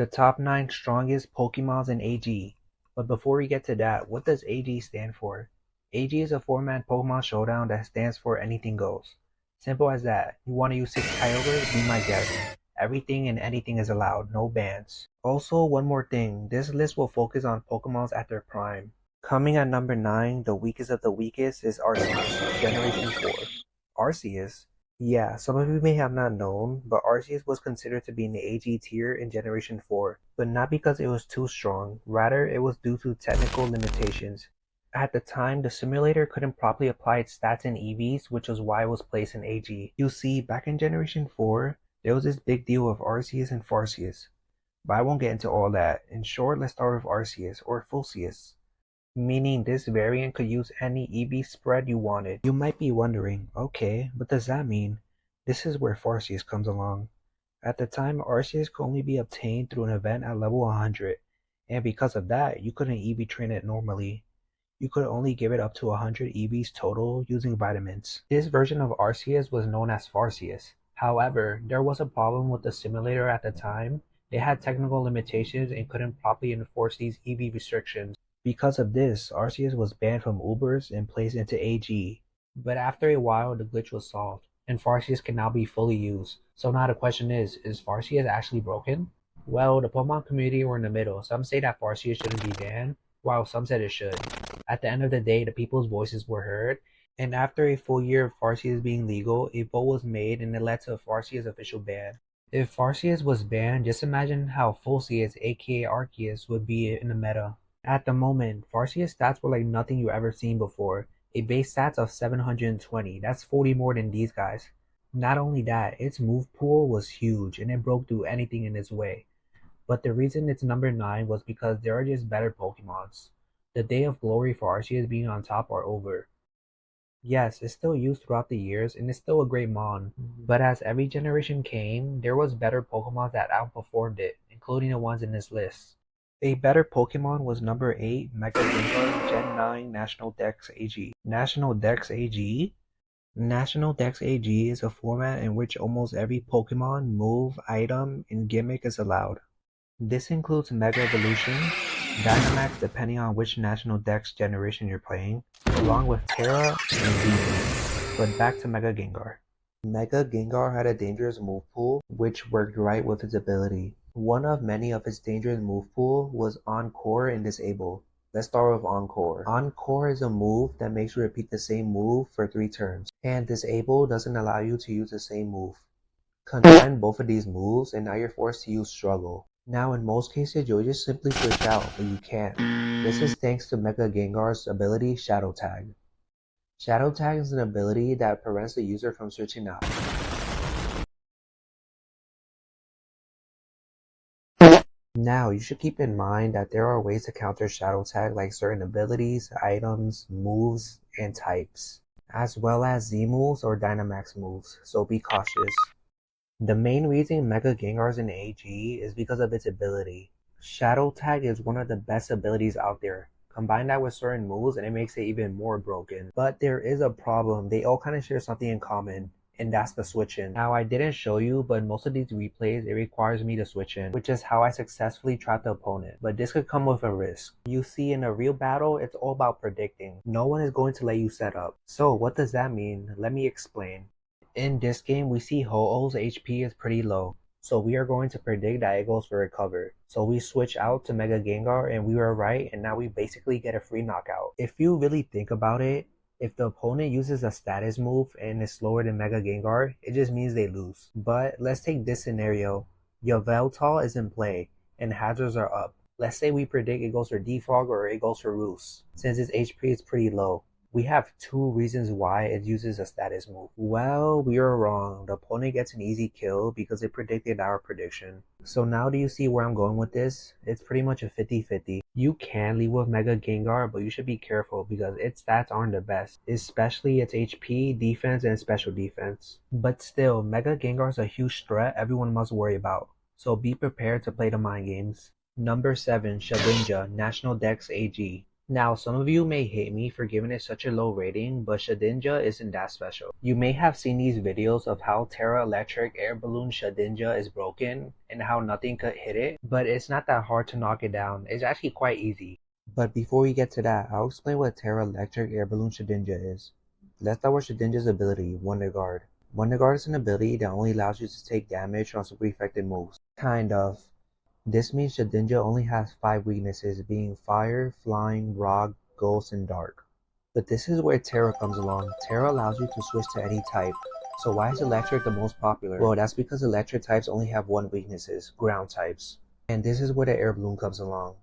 The top 9 strongest Pokemons in AG. But before we get to that, what does AG stand for? AG is a 4-man Pokemon Showdown that stands for Anything Goes. Simple as that. You want to use 6 Kyogres? Be my guest. Everything and anything is allowed, no bans. Also, one more thing, this list will focus on Pokemons at their prime. Coming at number 9, the weakest of the weakest is Arceus, Generation 4. Arceus? Yeah, some of you may have not known, but Arceus was considered to be in the AG tier in Generation 4, but not because it was too strong, rather it was due to technical limitations. At the time, the simulator couldn't properly apply its stats in EVs, which was why it was placed in AG. You see, back in Generation 4, there was this big deal of Arceus and Farseus, but I won't get into all that. In short, let's start with Arceus, or Fulseus, meaning this variant could use any EV spread you wanted. You might be wondering, okay, what does that mean? This is where Farseus comes along. At the time, Arceus could only be obtained through an event at level 100, and because of that, you couldn't EV train it normally. You could only give it up to 100 EVs total using vitamins. This version of Arceus was known as Farseus. However, there was a problem with the simulator at the time. They had technical limitations and couldn't properly enforce these EV restrictions. Because of this, Arceus was banned from Ubers and placed into AG. But after a while, the glitch was solved, and Farseus can now be fully used. So now the question is Farseus actually broken? Well, the Pokemon community were in the middle. Some say that Farseus shouldn't be banned, while some said it should. At the end of the day, the people's voices were heard, and after a full year of Farseus being legal, a vote was made and it led to a Farseus official ban. If Farseus was banned, just imagine how Fulseus aka Arceus would be in the meta. At the moment, Farseus stats were like nothing you ever seen before. A base stats of 720, that's 40 more than these guys. Not only that, its move pool was huge and it broke through anything in its way. But the reason it's number 9 was because there are just better Pokemons. The day of glory for Arceus being on top are over. Yes, it's still used throughout the years and it's still a great mon, but as every generation came, there was better Pokemon that outperformed it, including the ones in this list. A better Pokemon was number 8, Mega Gengar Gen 9 National Dex AG. National Dex AG? National Dex AG is a format in which almost every Pokemon, move, item, and gimmick is allowed. This includes Mega Evolution, Dynamax depending on which National Dex generation you're playing, along with Terra and Z. But back to Mega Gengar. Mega Gengar had a dangerous move pool, which worked right with its ability. One of many of its dangerous move pool was Encore and Disable. Let's start with Encore. Encore is a move that makes you repeat the same move for 3 turns, and Disable doesn't allow you to use the same move. Combine both of these moves and now you're forced to use Struggle. Now in most cases you'll just simply switch out, but you can't. This is thanks to Mega Gengar's ability Shadow Tag. Shadow Tag is an ability that prevents the user from switching out. Now, you should keep in mind that there are ways to counter Shadow Tag like certain abilities, items, moves, and types, as well as Z moves or Dynamax moves, so be cautious. The main reason Mega Gengar is in AG is because of its ability. Shadow Tag is one of the best abilities out there. Combine that with certain moves and it makes it even more broken. But there is a problem, they all kind of share something in common, and that's the switch in. Now I didn't show you, but in most of these replays it requires me to switch in, which is how I successfully trap the opponent. But this could come with a risk. You see, in a real battle, it's all about predicting. No one is going to let you set up. So what does that mean? Let me explain. In this game, we see Ho-Oh's HP is pretty low, so we are going to predict that it goes for recover. So we switch out to Mega Gengar and we were right, and now we basically get a free knockout. If you really think about it, if the opponent uses a status move and is slower than Mega Gengar, it just means they lose. But let's take this scenario. Yveltal is in play and hazards are up. Let's say we predict it goes for Defog or it goes for Roost, since its HP is pretty low. We have 2 reasons why it uses a status move. Well, we are wrong. The opponent gets an easy kill because it predicted our prediction. So now do you see where I'm going with this? It's pretty much a 50-50. You can lead with Mega Gengar, but you should be careful because its stats aren't the best, especially its HP, defense, and special defense. But still, Mega Gengar is a huge threat everyone must worry about. So be prepared to play the mind games. Number 7, Sharinja, National Dex AG. Now, some of you may hate me for giving it such a low rating, but Shedinja isn't that special. You may have seen these videos of how Terra Electric Air Balloon Shedinja is broken and how nothing could hit it, but it's not that hard to knock it down. It's actually quite easy. But before we get to that, I'll explain what Terra Electric Air Balloon Shedinja is. Let's start with Shedinja's ability, Wonder Guard. Wonder Guard is an ability that only allows you to take damage on super effective moves. Kind of. This means Shedinja only has 5 weaknesses, being Fire, Flying, Rock, Ghost, and Dark. But this is where Terra comes along. Terra allows you to switch to any type. So why is Electric the most popular? Well, that's because Electric types only have 1 weaknesses, Ground types. And this is where the Air Balloon comes along.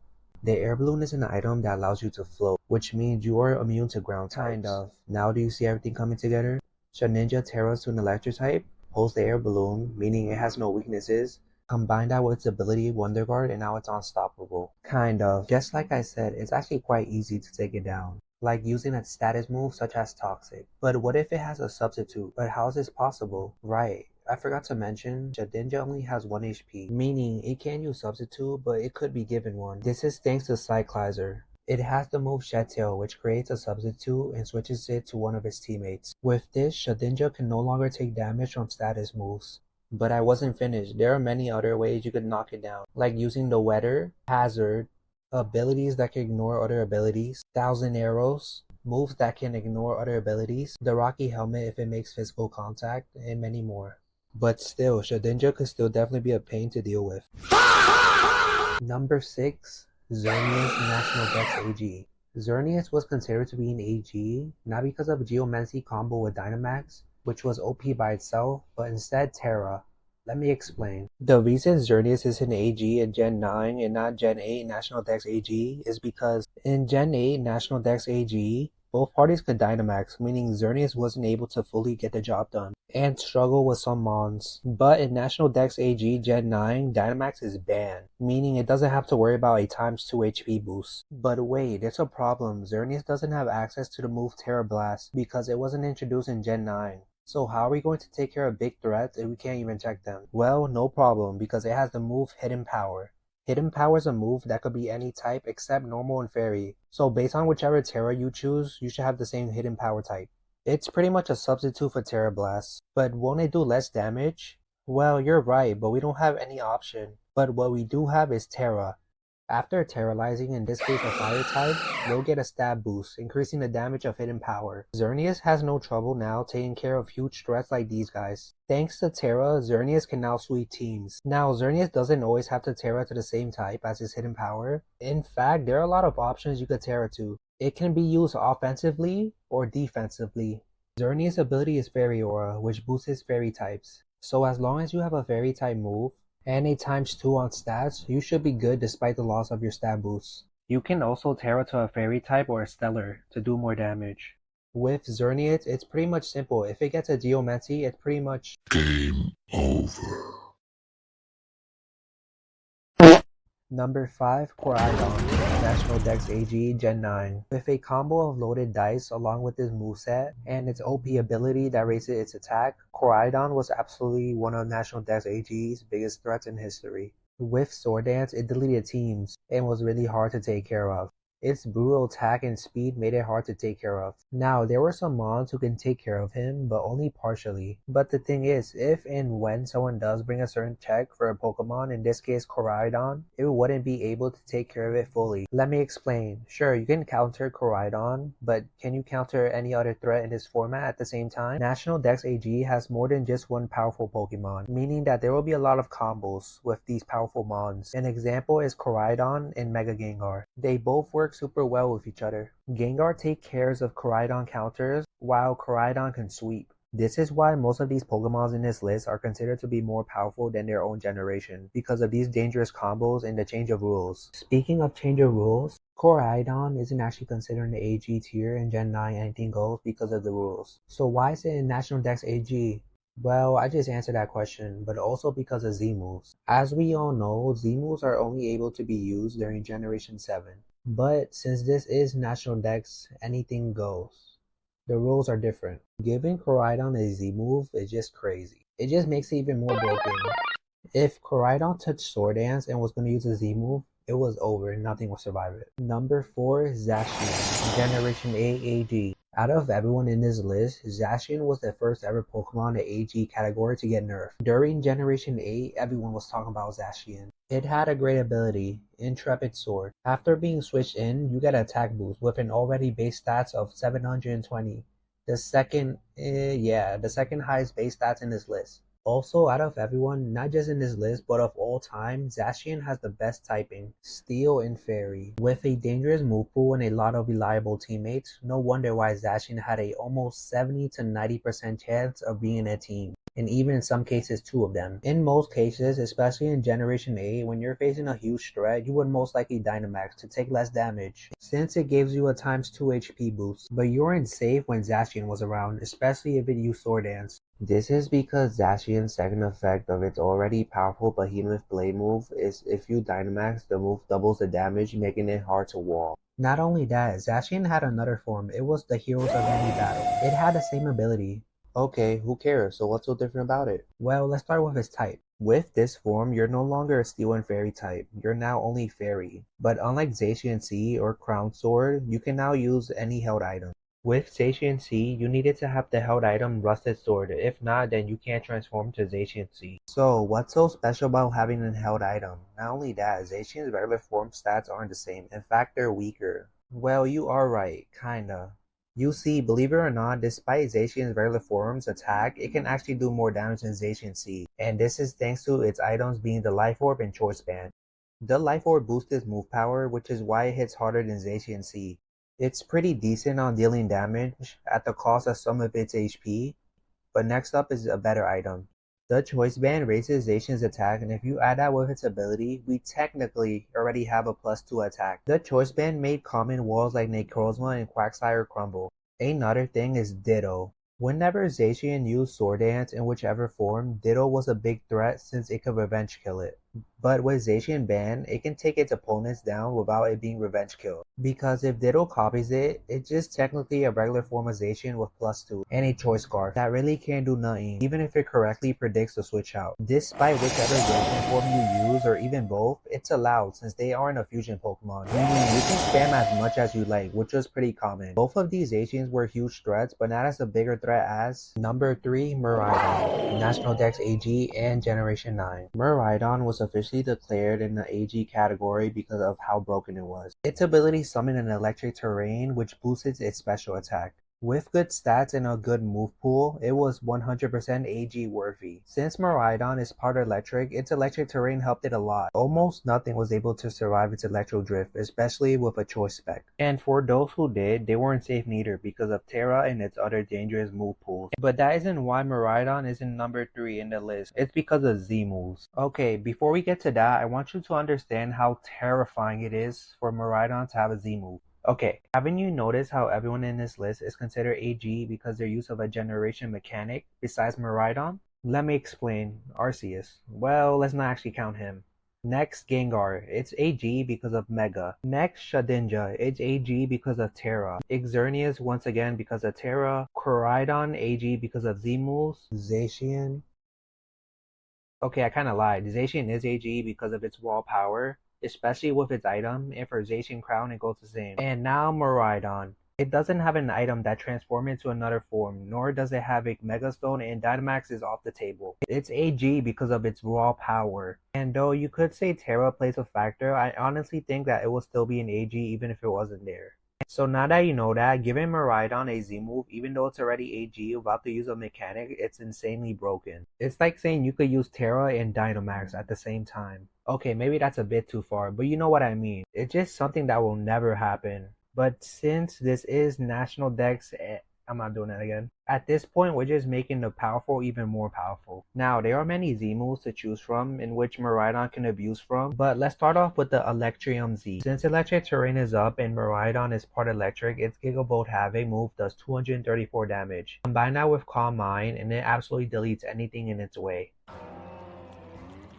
The Air Balloon is an item that allows you to float, which means you are immune to ground types. Kind of. Now do you see everything coming together? Shedinja Terras to an Electric type, holds the Air Balloon, meaning it has no weaknesses. Combine that with its ability Wonder Guard and now it's unstoppable. Kind of. Just like I said, it's actually quite easy to take it down. Like using a status move such as Toxic. But what if it has a substitute? But how is this possible? Right. I forgot to mention, Shedinja only has 1 HP, meaning it can use substitute, but it could be given one. This is thanks to Cyclizer. It has the move Shed Tail, which creates a substitute and switches it to one of its teammates. With this, Shedinja can no longer take damage on status moves. But I wasn't finished. There are many other ways you could knock it down, like using the Weather, Hazard, abilities that can ignore other abilities, 1,000 Arrows, moves that can ignore other abilities, the Rocky Helmet if it makes physical contact, and many more. But still, Shedinja could still definitely be a pain to deal with. Number 6. Xerneas National Dex AG. Xerneas was considered to be an AG, not because of Geomancy combo with Dynamax, which was OP by itself, but instead Terra. Let me explain. The reason Xerneas is an AG in Gen 9 and not Gen 8 National Dex AG is because in Gen 8 National Dex AG, both parties could Dynamax, meaning Xerneas wasn't able to fully get the job done, and struggle with some mons. But in National Dex AG Gen 9, Dynamax is banned, meaning it doesn't have to worry about a times 2 HP boost. But wait, there's a problem. Xerneas doesn't have access to the move Terra Blast because it wasn't introduced in Gen 9. So how are we going to take care of big threats if we can't even check them? Well, no problem, because it has the move Hidden Power. Hidden Power is a move that could be any type except normal and fairy. So based on whichever Terra you choose, you should have the same Hidden Power type. It's pretty much a substitute for Terra Blast. But won't it do less damage? Well, you're right, but we don't have any option. But what we do have is Terra. After terrorizing, in this case a fire type, you'll get a stab boost, increasing the damage of Hidden Power. Xerneas has no trouble now taking care of huge threats like these guys. Thanks to Terra, Xerneas can now sweep teams. Now, Xerneas doesn't always have to Terra to the same type as his Hidden Power. In fact, there are a lot of options you could Terra to. It can be used offensively or defensively. Xerneas' ability is Fairy Aura, which boosts his fairy types. So as long as you have a fairy type move, and a times 2 on stats, you should be good despite the loss of your stat boost. You can also Terra to a fairy type or a stellar to do more damage. With Xerneas, it's pretty much simple. If it gets a Geomancy, it's pretty much game over. Number 5, Koraidon, National Dex AG Gen 9. With a combo of loaded dice along with his moveset and its OP ability that raises its attack, Koraidon was absolutely one of National Dex AG's biggest threats in history. With Sword Dance, it deleted teams and was really hard to take care of. Its brutal attack and speed made it hard to take care of. Now, there were some mons who can take care of him, but only partially. But the thing is, if and when someone does bring a certain check for a Pokemon, in this case Koraidon, it wouldn't be able to take care of it fully. Let me explain. Sure, you can counter Koraidon, but can you counter any other threat in this format at the same time? National Dex AG has more than just one powerful Pokemon, meaning that there will be a lot of combos with these powerful mons. An example is Koraidon and Mega Gengar. They both work super well with each other. Gengar takes care of Koraidon counters, while Koraidon can sweep. This is why most of these Pokemons in this list are considered to be more powerful than their own generation, because of these dangerous combos and the change of rules. Speaking of change of rules, Koraidon isn't actually considered an AG tier in Gen 9 Anything Goes because of the rules. So why is it in National Dex AG? Well, I just answered that question, but also because of Z-moves. As we all know, Z-moves are only able to be used during Generation 7. But since this is National Dex Anything Goes, the rules are different. Giving Koraidon a Z-move is just crazy. It just makes it even more broken. If Koraidon touched Sword Dance and was going to use a Z-move, It was over, nothing will survive it. Number 4, Zacian, Generation A AG. Out of everyone in this list, Zacian was the first ever Pokemon in the AG category to get nerfed. During Generation 8, everyone was talking about Zacian. It had a great ability, Intrepid Sword. After being switched in, you get an attack boost with an already base stats of 720. The second highest base stats in this list. Also, out of everyone, not just in this list, but of all time, Zacian has the best typing, Steel and Fairy. With a dangerous move pool and a lot of reliable teammates, no wonder why Zacian had a almost 70 to 90% chance of being in a team. And even in some cases, 2 of them. In most cases, especially in Generation 8, when you're facing a huge threat, you would most likely Dynamax to take less damage, since it gives you a times 2 HP boost. But you weren't safe when Zacian was around, especially if it used Sword Dance. This is because Zacian's second effect of its already powerful Behemoth Blade move is if you Dynamax, the move doubles the damage, making it hard to wall. Not only that, Zacian had another form. It was the Heroes of Any Battle. It had the same ability. Okay, who cares? So what's so different about it? Well, let's start with its type. With this form, you're no longer a Steel and Fairy type. You're now only Fairy. But unlike Zacian C or Crown Sword, you can now use any held item. With Zacian C, you needed to have the held item Rusted Sword. If not, then you can't transform to Zacian C. So, what's so special about having a held item? Not only that, Zacian's regular form stats aren't the same. In fact, they're weaker. Well, you are right, kinda. You see, believe it or not, despite Zacian's regular form's attack, it can actually do more damage than Zacian C. And this is thanks to its items being the Life Orb and Choice Band. The Life Orb boosts its move power, which is why it hits harder than Zacian C. It's pretty decent on dealing damage at the cost of some of its HP, but next up is a better item. The Choice Band raises Zacian's attack, and if you add that with its ability, we technically already have a +2 attack. The Choice Band made common walls like Necrozma and Quagsire crumble. Another thing is Ditto. Whenever Zacian used Sword Dance in whichever form, Ditto was a big threat since it could revenge kill it. But with Zacian Ban, it can take its opponents down without it being revenge killed. Because if Ditto copies it, it's just technically a regular form of Zacian with +2 and a Choice Scarf that really can't do nothing, even if it correctly predicts the switch out. Despite whichever Zacian form you use, or even both, it's allowed since they aren't a fusion Pokemon, meaning you can spam as much as you like, which is pretty common. Both of these Zacians were huge threats, but not as a bigger threat as number 3, Miraidon, National Dex AG and Generation 9. Miraidon was officially declared in the AG category because of how broken it was. Its ability summoned an electric terrain, which boosted its special attack. With good stats and a good move pool, it was 100% AG worthy. Since Miraidon is part electric, its electric terrain helped it a lot. Almost nothing was able to survive its electro drift, especially with a choice spec. And for those who did, they weren't safe neither because of Terra and its other dangerous move pools. But that isn't why Miraidon isn't number 3 in the list. It's because of Z moves. Okay, before we get to that, I want you to understand how terrifying it is for Miraidon to have a Z move. Okay, haven't you noticed how everyone in this list is considered AG because their use of a generation mechanic besides Miraidon? Let me explain. Arceus. Well, let's not actually count him. Next, Gengar. It's AG because of Mega. Next, Shedinja. It's AG because of Terra. Xerneas once again because of Terra. Koraidon AG because of Z moves. Zacian. Okay, I kinda lied. Zacian is AG because of its raw power, especially with its item, and for Zacian Crown it goes the same. And now Miraidon. It doesn't have an item that transforms into another form, nor does it have a Mega Stone, and Dynamax is off the table. It's AG because of its raw power. And though you could say Terra plays a factor, I honestly think that it will still be an AG even if it wasn't there. So now that you know that, giving Miraidon a Z move, even though it's already AG without the use of mechanic, it's insanely broken. It's like saying you could use Terra and Dynamax at the same time. Okay, maybe that's a bit too far, but you know what I mean. It's just something that will never happen. But since this is National Dex, I'm not doing that again. At this point, we're just making the powerful even more powerful. Now, there are many Z moves to choose from in which Miraidon can abuse from, but let's start off with the Electrium Z. Since electric terrain is up and Miraidon is part electric, its Gigabolt Havoc move does 234 damage. Combine that with Calm Mind and it absolutely deletes anything in its way.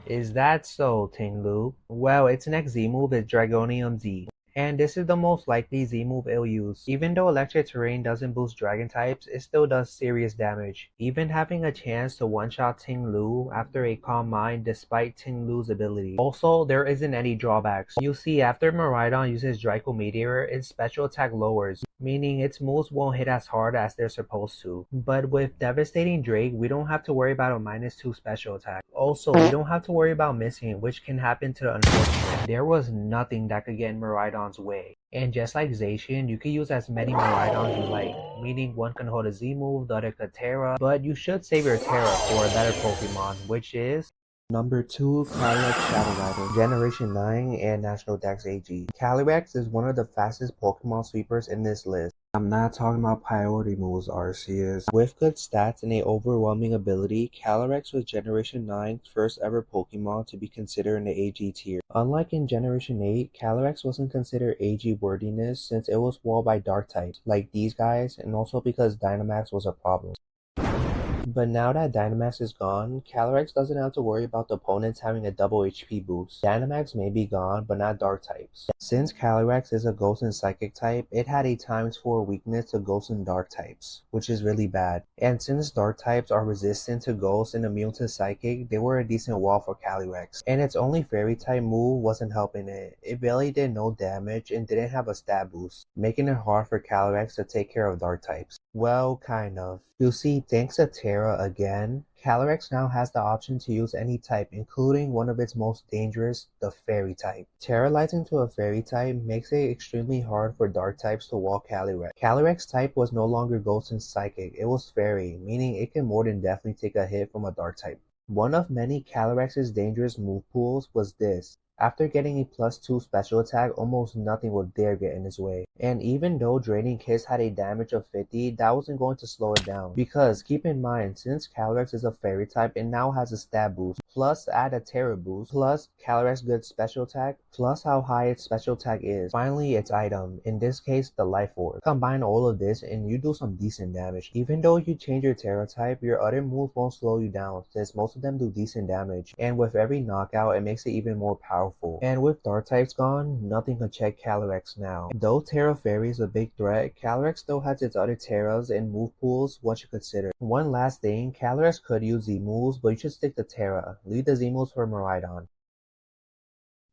Is that so, Tinglu? Well, its next Z move is Dragonium Z. And this is the most likely Z move it'll use. Even though electric terrain doesn't boost dragon types, it still does serious damage, even having a chance to one-shot Ting Lu after a Calm Mind despite Ting Lu's ability. Also, there isn't any drawbacks. You see, after Miraidon uses Draco Meteor, its special attack lowers, meaning its moves won't hit as hard as they're supposed to. But with Devastating Drake, we don't have to worry about a -2 special attack. Also, we don't have to worry about missing, which can happen to the unfortunate. There was nothing that could get in Miraidon's way. And just like Zacian, you can use as many Miraidons you like, meaning one can hold a Z move, the other could Terra, but you should save your Terra for a better Pokemon, which is Number 2, Calyrex Shadow Rider, Generation 9 and National Dex AG. Calyrex is one of the fastest Pokemon sweepers in this list. I'm not talking about priority moves, Arceus. With good stats and a overwhelming ability, Calyrex was Generation 9's first ever Pokemon to be considered in the AG tier. Unlike in Generation 8, Calyrex wasn't considered AG worthiness since it was walled by Dark types, like these guys, and also because Dynamax was a problem. But now that Dynamax is gone, Calyrex doesn't have to worry about the opponents having a double HP boost. Dynamax may be gone, but not Dark types. Since Calyrex is a Ghost and Psychic type, it had a ×4 weakness to Ghost and Dark types, which is really bad. And since Dark types are resistant to Ghost and immune to Psychic, they were a decent wall for Calyrex. And its only Fairy type move wasn't helping it. It barely did no damage and didn't have a stat boost, making it hard for Calyrex to take care of Dark types. Well, kind of. You see, thanks to Terra again, Calyrex now has the option to use any type, including one of its most dangerous, the Fairy type. Terralizing to a Fairy type makes it extremely hard for Dark types to wall Calyrex. Calyrex type was no longer Ghost and Psychic, it was Fairy, meaning it can more than definitely take a hit from a Dark type. One of many Calyrex's dangerous move pools was this. After getting a +2 special attack, almost nothing would dare get in his way. And even though Draining Kiss had a damage of 50, that wasn't going to slow it down. Because keep in mind, since Calyrex is a Fairy type, it now has a stat boost, plus add a Terra boost, plus Calyrex good special attack, plus how high its special attack is. Finally, its item, in this case the Life Orb. Combine all of this and you do some decent damage. Even though you change your Terra type, your other moves won't slow you down, since most of them do decent damage. And with every knockout, it makes it even more powerful. And with Dark types gone, nothing can check Calyrex now. Though Terra Fairy is a big threat, Calyrex still has its other Terras and move pools one should consider. One last thing, Calyrex could use Z moves, but you should stick to Terra. Leave the Z moves for Miraidon.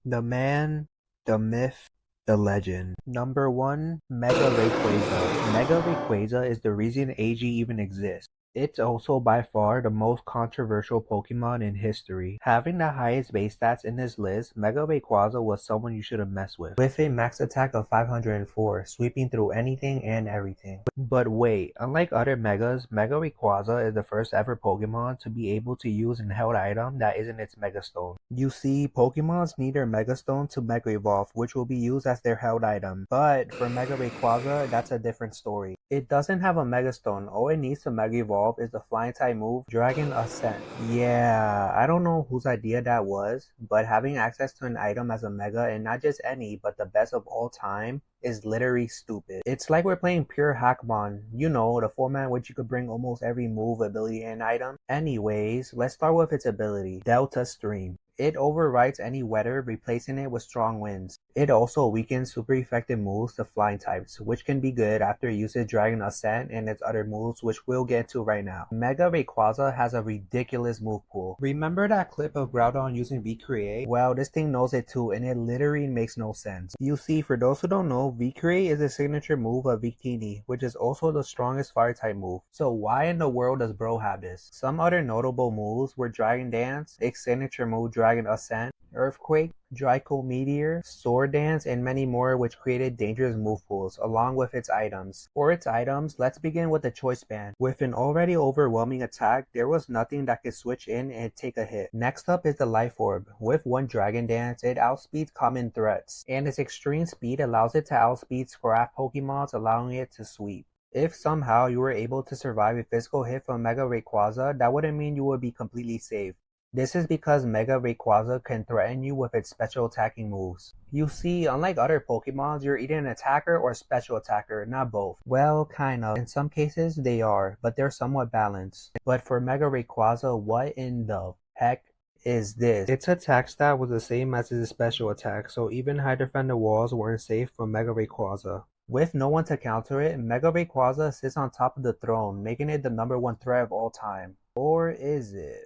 The man, the myth, the legend. Number 1, Mega Rayquaza. Mega Rayquaza is the reason AG even exists. It's also by far the most controversial Pokemon in history. Having the highest base stats in this list, Mega Rayquaza was someone you shouldn't mess with a max attack of 504, sweeping through anything and everything. But wait, unlike other Megas, Mega Rayquaza is the first ever Pokemon to be able to use an held item that isn't its Mega Stone. You see, Pokemons need their Mega Stone to Mega Evolve, which will be used as their held item. But for Mega Rayquaza, that's a different story. It doesn't have a Mega Stone. All it needs to Mega Evolve is the flying type move, Dragon Ascent. Yeah, I don't know whose idea that was, but having access to an item as a Mega, and not just any, but the best of all time, is literally stupid. It's like we're playing pure Hackmon, you know, the format in which you could bring almost every move, ability, and item. Anyways, let's start with its ability, Delta Stream. It overrides any weather, replacing it with strong winds. It also weakens super effective moves to flying types, which can be good after it uses Dragon Ascent and its other moves, which we'll get to right now. Mega Rayquaza has a ridiculous move pool. Remember that clip of Groudon using V-Create? Well, this thing knows it too, and it literally makes no sense. You see, for those who don't know, V-Create is a signature move of Victini, which is also the strongest fire type move. So why in the world does Bro have this? Some other notable moves were Dragon Dance, its signature move Dragon Ascent, Earthquake, Draco Meteor, Sword Dance, and many more, which created dangerous move pools along with its items. For its items, let's begin with the Choice Band. With an already overwhelming attack, there was nothing that could switch in and take a hit. Next up is the Life Orb. With one Dragon Dance, it outspeeds common threats, and its extreme speed allows it to outspeed scrap Pokemons, allowing it to sweep. If somehow you were able to survive a physical hit from Mega Rayquaza, that wouldn't mean you would be completely safe. This is because Mega Rayquaza can threaten you with its special attacking moves. You see, unlike other Pokemons, you're either an attacker or a special attacker, not both. Well, kind of. In some cases, they are, but they're somewhat balanced. But for Mega Rayquaza, what in the heck is this? Its attack stat was the same as its special attack, so even High Defender walls weren't safe from Mega Rayquaza. With no one to counter it, Mega Rayquaza sits on top of the throne, making it the #1 threat of all time. Or is it?